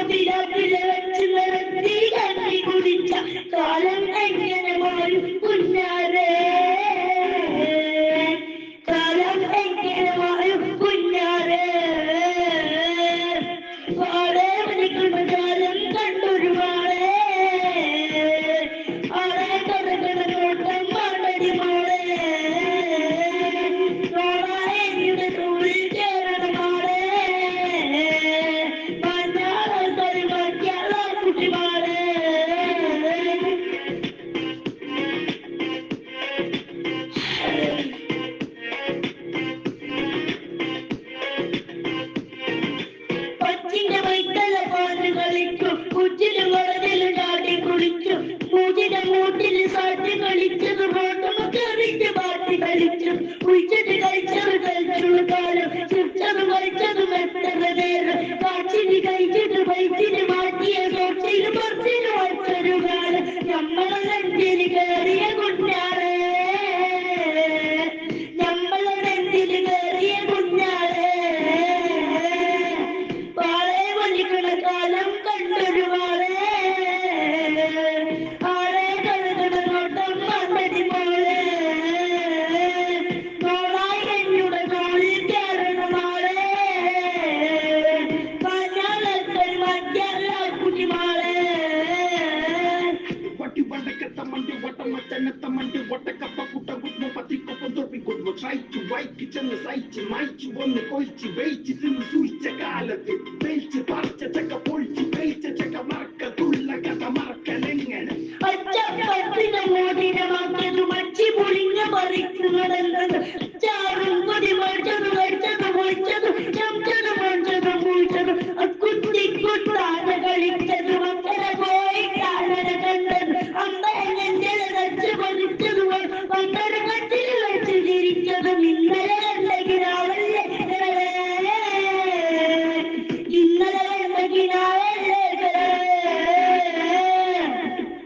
അതിലെ വെച്ച് നിർത്തി കണ്ണി കുടിച്ച കാലം എങ്ങനെ മാറും കുഞ്ഞാരേ കാലം എങ്ങനെ മാറും കുഞ്ഞാരേ ആളെ വിളിക്കുന്ന കാലം കണ്ടൊരു മാളെ ആളെ കടകട നോട്ടം മാടടി മാളെ നാളായുടെ തൊഴിൽ ചേരണം മാളെ മഞ്ഞാളെ കരിമാറ്റിയാള കുട്ടി മാളെ പച്ചിന്റെ വൈത്തല പാല് കളിച്ചു കുച്ചിന് വളരിൽ ചാടി കുളിച്ചു പൂജിന്റെ മൂട്ടില് സാറ്റി കളിച്ചത് റോട്ടുമൊക്കെ പാട്ടി കളിച്ചു കുഴിച്ചത് കഴിച്ചത് കഴിച്ചുള്ള കാലം ചുറ്റത് കഴിച്ചത് എത്ര നേരം കാച്ചിന് കഴിച്ചിട്ട് വൈറ്റിന് മാറ്റിയ സോച്ചിന് പറിച്ചിന് വച്ചൊരു കാലം നമ്മളെ നെഞ്ചിന് കയറിയ കുഞ്ഞാളെ നമ്മളെ നെഞ്ചിന് കയറിയ കുഞ്ഞാളെ പാളെ വലിക്കണ കാലം കണ്ടൊരു മാളെ ആളെ കഴുകണ നോട്ടം മണ്ണടി മോളെ മോളായി എന്നുടെ തോളിൽ കയറണ മാളെ മഞ്ഞാളത്തിൽ മഞ്ഞല്ല കുട്ടി മാളെ Wati wandaka tamandi wata matana tamandi wata kapa kuta gutmo pati kopo dorpi gutmo traiti waiti chana saiti maiti wonne koiti veiti simu suicha kalati veiti parcha chaka polchi veiti chaka marka tulla kata marka lengene അച്ചപ്പത്തിന് മോതിരമാക്കിയത് മച്ചി പൊളിഞ്ഞ പറിക്കുന്നതെന്നത്